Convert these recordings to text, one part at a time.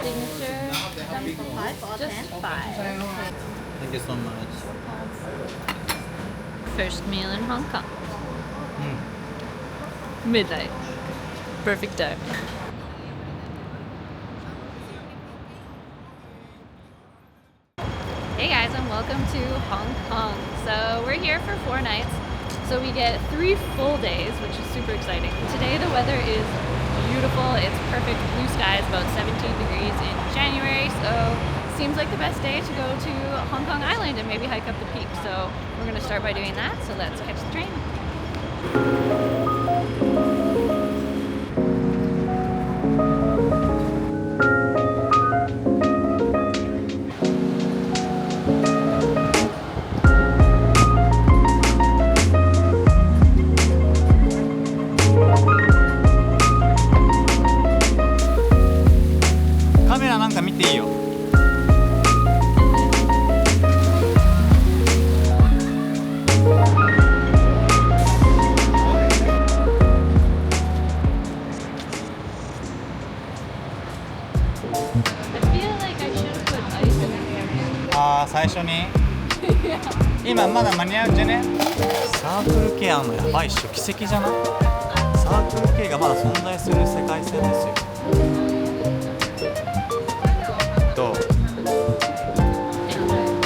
signature dumpling? 5 or Just 10? 5. Thank you so much. First meal in Hong Kong. Midnight. Perfect time. Hey guys, and welcome to Hong Kong. So we're here for 4 nights. So we get 3 full days, which is super exciting. Today the weather is beautiful. It's perfect blue skies, about 17 degrees in January. So seems like the best day to go to Hong Kong Island and maybe hike up the peak. So we're gonna start by doing that. So let's catch the train. I feel like I should have put ice in there. 最初に今まだ間に合うんじゃね。サークル系あんのやばいっしょ、奇跡じゃない。サークル系がまだ存在する世界線ですよ。どう？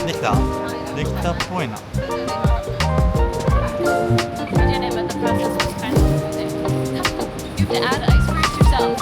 できた？できたっぽいな。We did it, but the process was kind of confusing. You have to add icebergs yourself.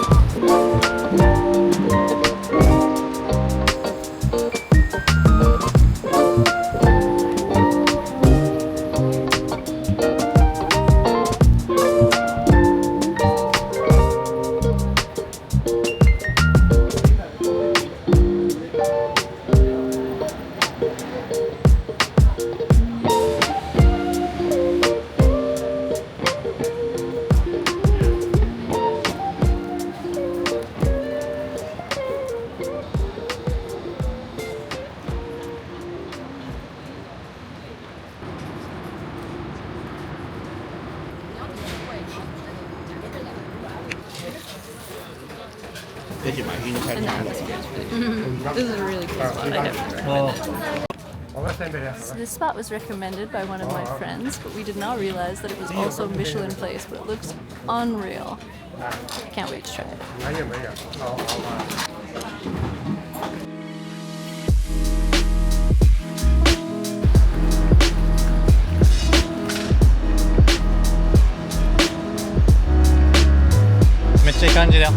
And the atmosphere is really good. This is a really cool spot. I definitely recommend it. So this spot was recommended by one of my friends, but we did not realize that it was also a Michelin place, but it looks unreal. Can't wait to try it. It's いい感じだよ。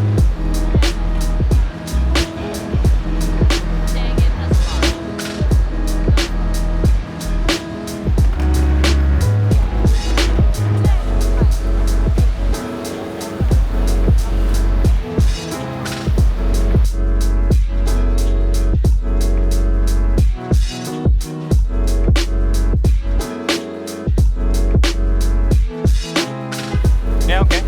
Yeah, okay.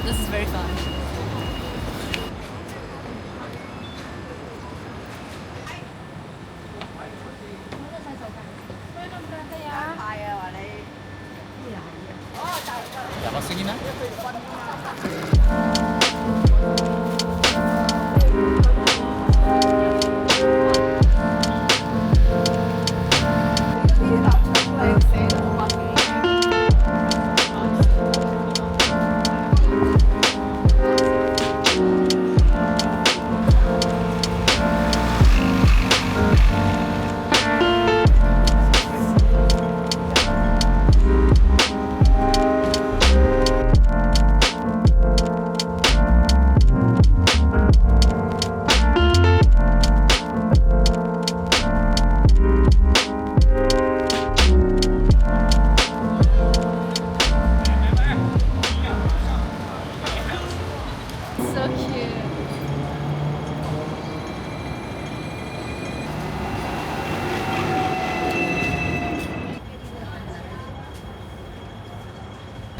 This is very fun.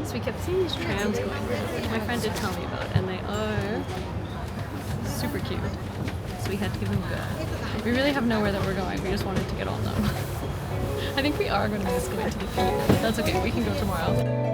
So we kept seeing these trams going, which my friend did tell me about, and they are super cute. So we had to give them go. We really have nowhere that we're going. We just wanted to get on them. I think we are going to miss going to the peak, but that's okay. We can go tomorrow.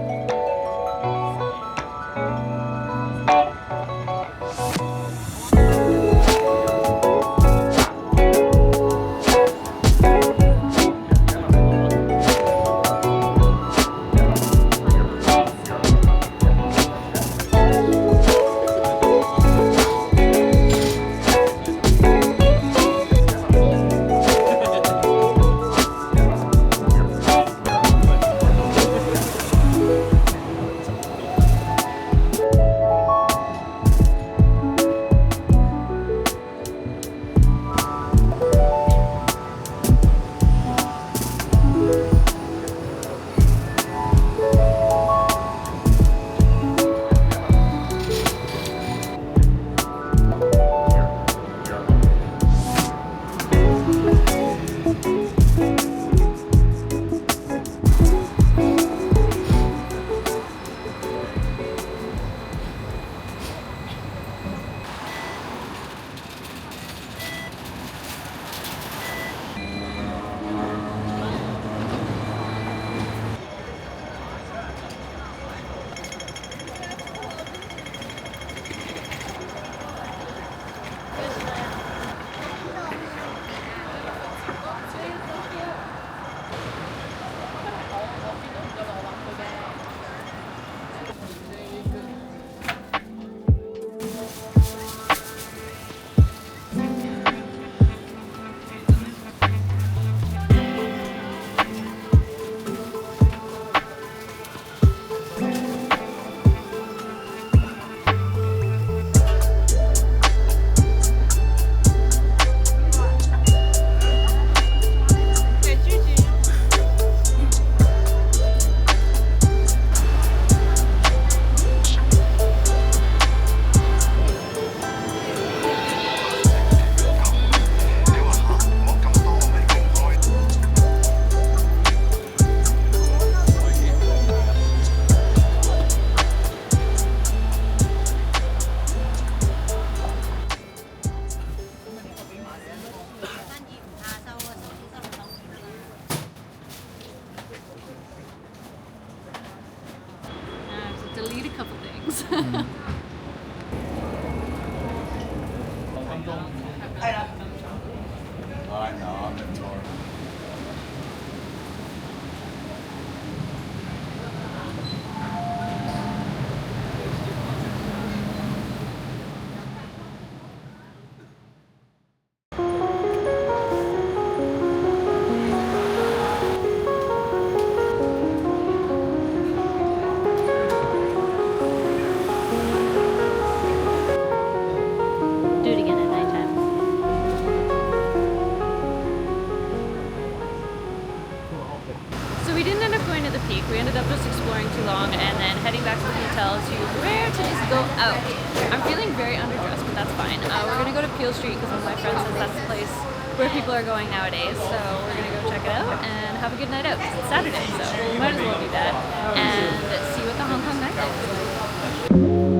Delete a couple things. We ended up just exploring too long and then heading back to the hotel to where to just go out. I'm feeling very underdressed, but that's fine. We're gonna go to Peel Street because one of my friends says that's the place where people are going nowadays. So we're gonna go check it out and have a good night out. It's Saturday, so we might as well do that and see what the Hong Kong nightlife is like.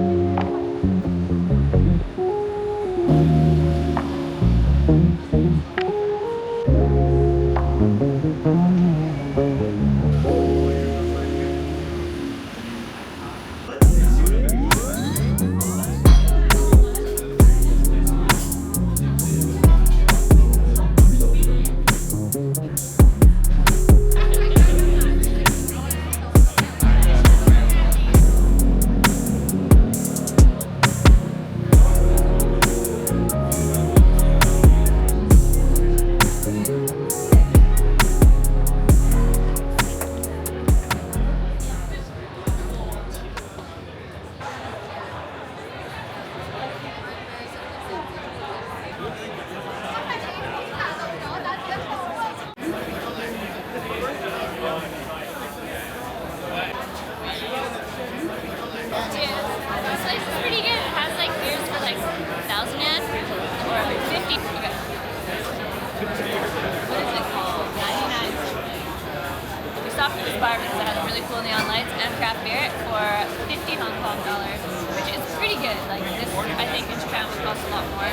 Stopped at this bar because it has really cool neon lights and craft beer for 50 Hong Kong dollars, which is pretty good. Like this, I think in Japan would cost a lot more.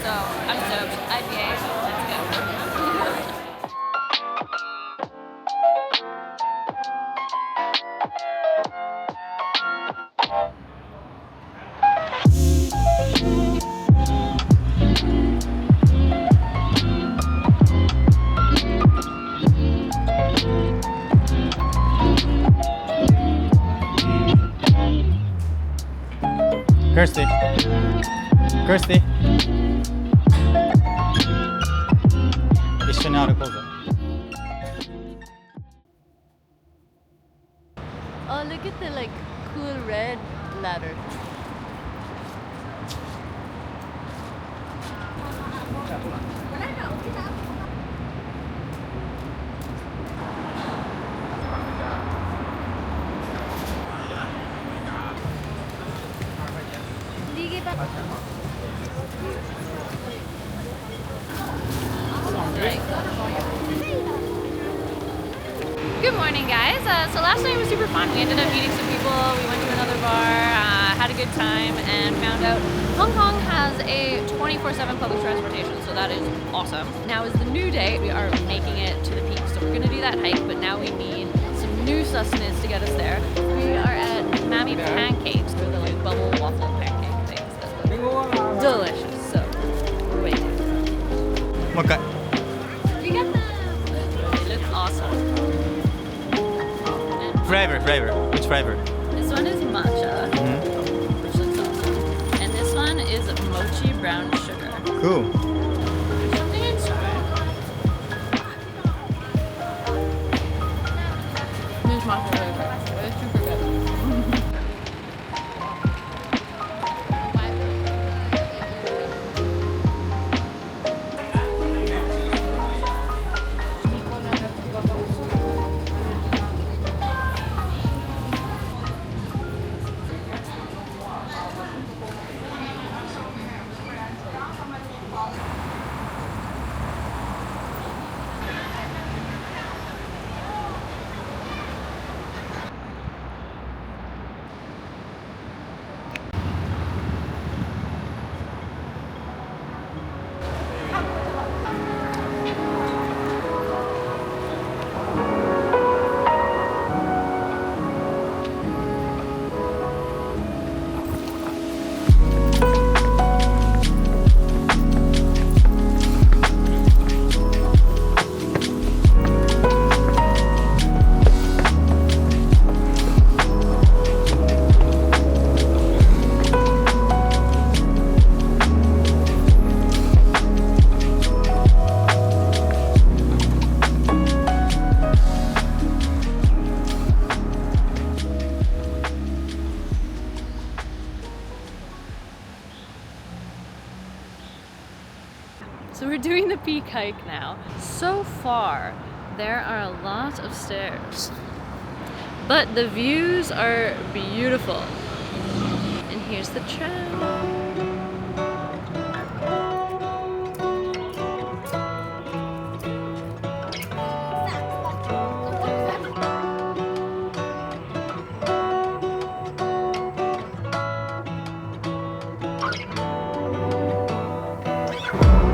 So I'm stoked. IPA, let's go. Kirsty. Kirsty. 一緒に歩こうぜ。Oh, look at the like cool red ladder. Good morning, guys. So last night was super fun. We ended up meeting some people. We went to another bar, had a good time, and found out Hong Kong has a 24/7 public transportation, so that is awesome. Now is the new day. We are making it to the peak, so we're gonna do that hike, but now we need some new sustenance to get us there. We are at Mammy Pancakes, or the like bubble waffle pancake things that look delicious. So we're waiting. もう一回。 We got them. They look awesome. Flavor. Which flavor? This one is matcha, which looks awesome. And this one is mochi brown sugar. Cool. There's something inside. This matcha flavor. It's super good. So we're doing the peak hike now. So far, there are a lot of stairs, but the views are beautiful. And here's the tram.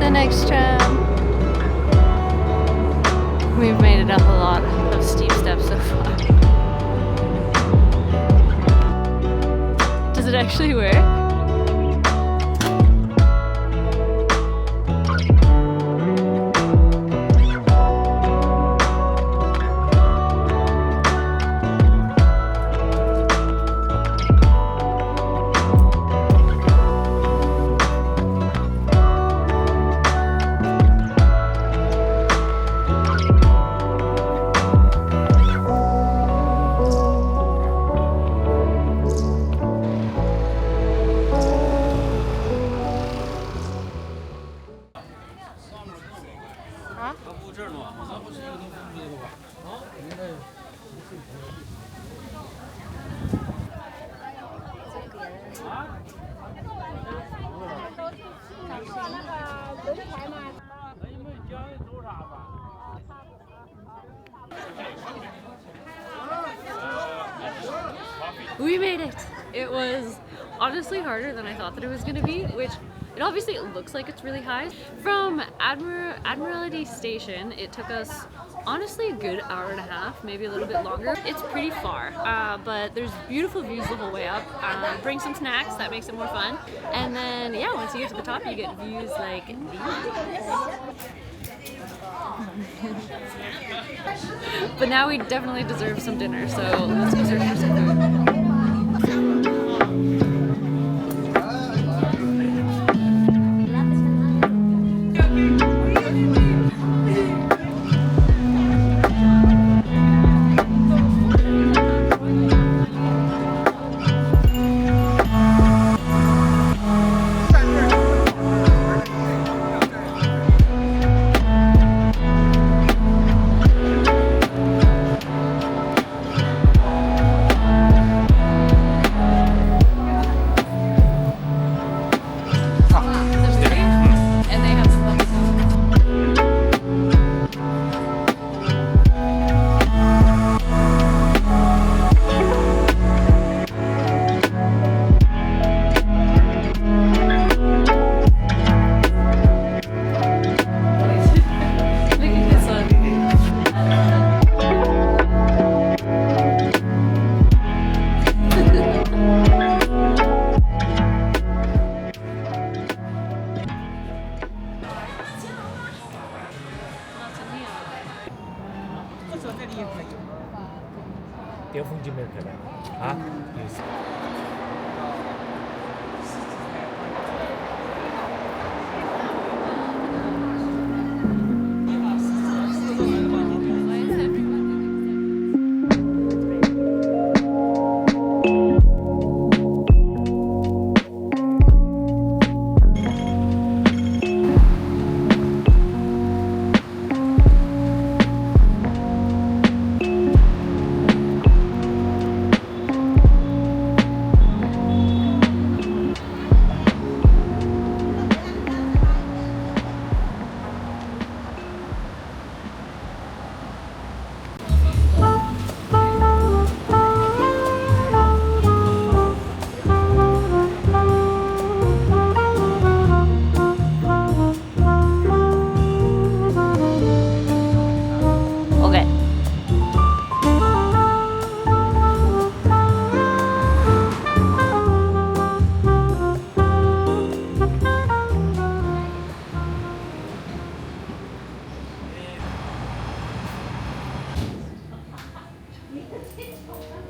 The next tram. We've made it up a lot of steep steps so far. Does it actually work? We made it! It was honestly harder than I thought that it was going to be, which It obviously looks like it's really high. From Admiralty Station, it took us honestly a good hour and a half, maybe a little bit longer. It's pretty far, but there's beautiful views the whole way up. Bring some snacks, that makes it more fun. And then, yeah, once you get to the top, you get views like these. But now we definitely deserve some dinner, so let's go search for some food.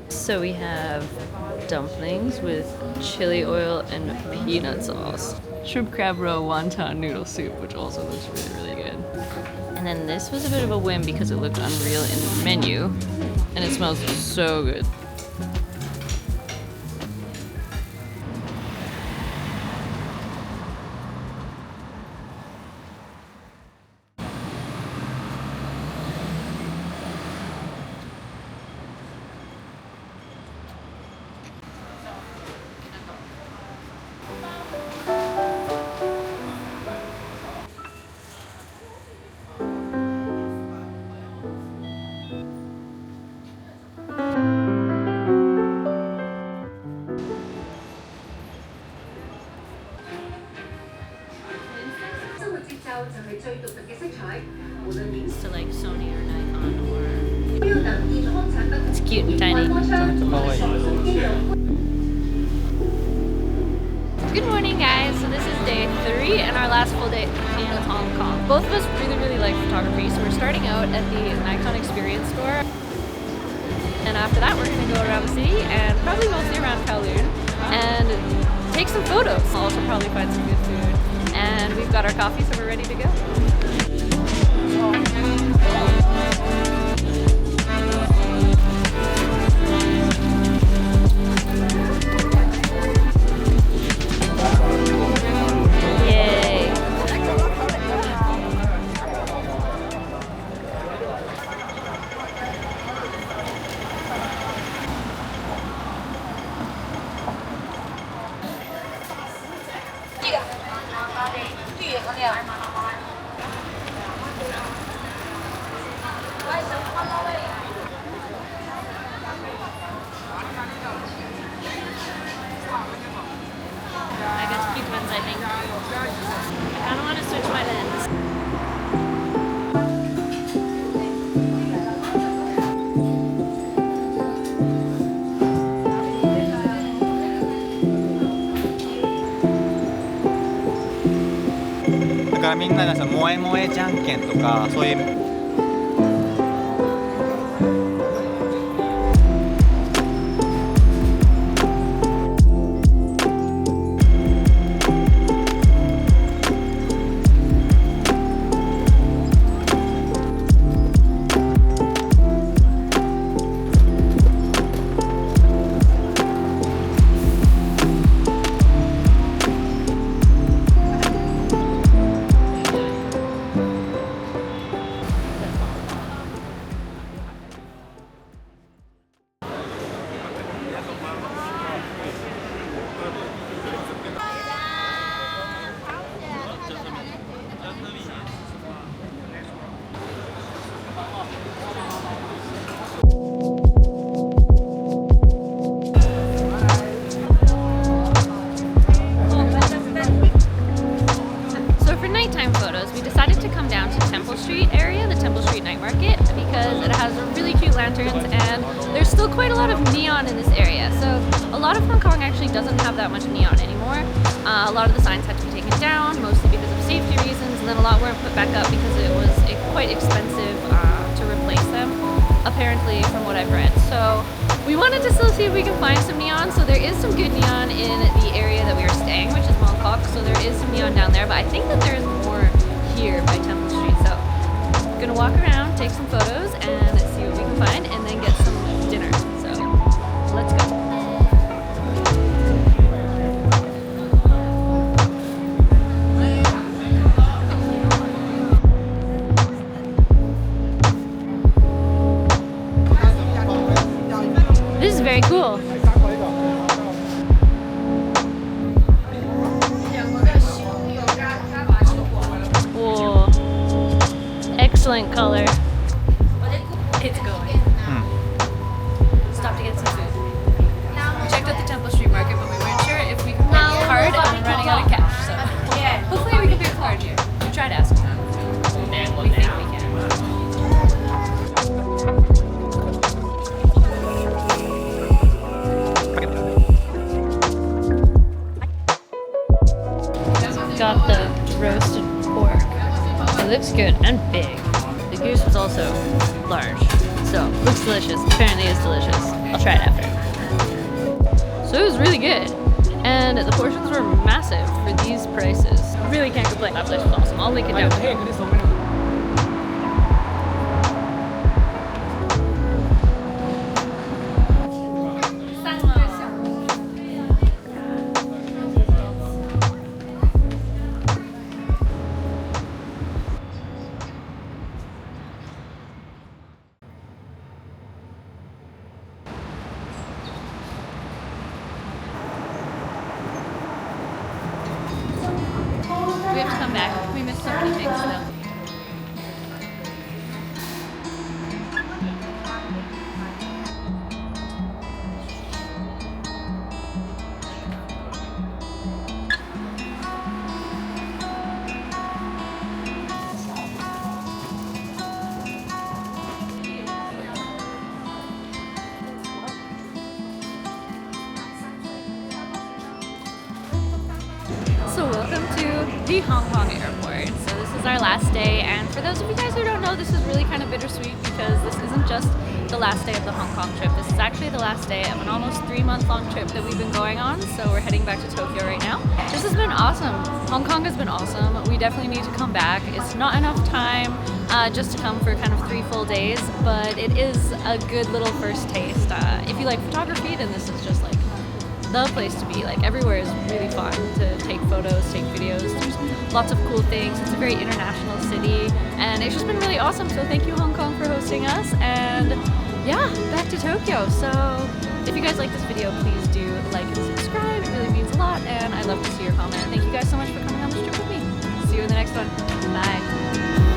So we have dumplings with chili oil and peanut sauce. Shrimp crab roe wonton noodle soup, which also looks really, really good. And then this was a bit of a whim because it looked unreal in the menu, and it smells so good. To like Sony or Nikon or it's cute and tiny. Good morning, guys. So this is day 3 and our last full day in Hong Kong. Both of us really like photography, so we're starting out at the Nikon Experience store. And after that, we're going to go around the city and probably mostly around Kowloon and take some photos. I'll also probably find some good food. And we've got our coffee, so we're ready to go. I guess cute ones, I think. 萌え萌えじゃんけんとかそういう。Street area, the Temple Street Night Market, because it has really cute lanterns and there's still quite a lot of neon in this area. So a lot of Hong Kong actually doesn't have that much neon anymore. A lot of the signs had to be taken down, mostly because of safety reasons, and then a lot weren't put back up because it was quite expensive to replace them, apparently, from what I've read. So we wanted to still see if we can find some neon. So there is some good neon in the area that we are staying, which is Mong Kok. So there is some neon down there, but I think that there's more here by Temple Street. So I'm gonna walk around, take some photos, and see what we can find, and then get some dinner. So let's go. This is very cool. Whoa. Excellent color. It's going. Stopped to get some food. We checked out the Temple Street Market, but we weren't sure if we could pay a card, and we're running out of cash. So hopefully we can pay a card here. We tried asking. We think we can. Got the roasted pork. It looks good and big. The goose was also large. So, looks delicious. Apparently it's delicious. I'll try it after. So it was really good. And the portions were massive for these prices. Really can't complain. That place was awesome. I'll link it down below. We have to come back. We missed so many things though. So welcome to the Hong Kong airport. So this is our last day, and for those of you guys who don't know, this is really kind of bittersweet because this isn't just the last day of the Hong Kong trip. This is actually the last day of an almost 3-month-long trip that we've been going on. So we're heading back to Tokyo right now. This has been awesome. Hong Kong has been awesome. We definitely need to come back. It's not enough time just to come for kind of 3 full days, but it is a good little first taste. If you like photography, then this is just like the place to be. Like, everywhere is really fun to take photos, take videos. There's lots of cool things. It's a very international city, and it's just been really awesome. So thank you, Hong Kong, for hosting us. And yeah, back to Tokyo. So if you guys like this video, please do like and subscribe. It really means a lot, and I'd love to see your comment. Thank you guys so much for coming on this trip with me. See you in the next one. Bye.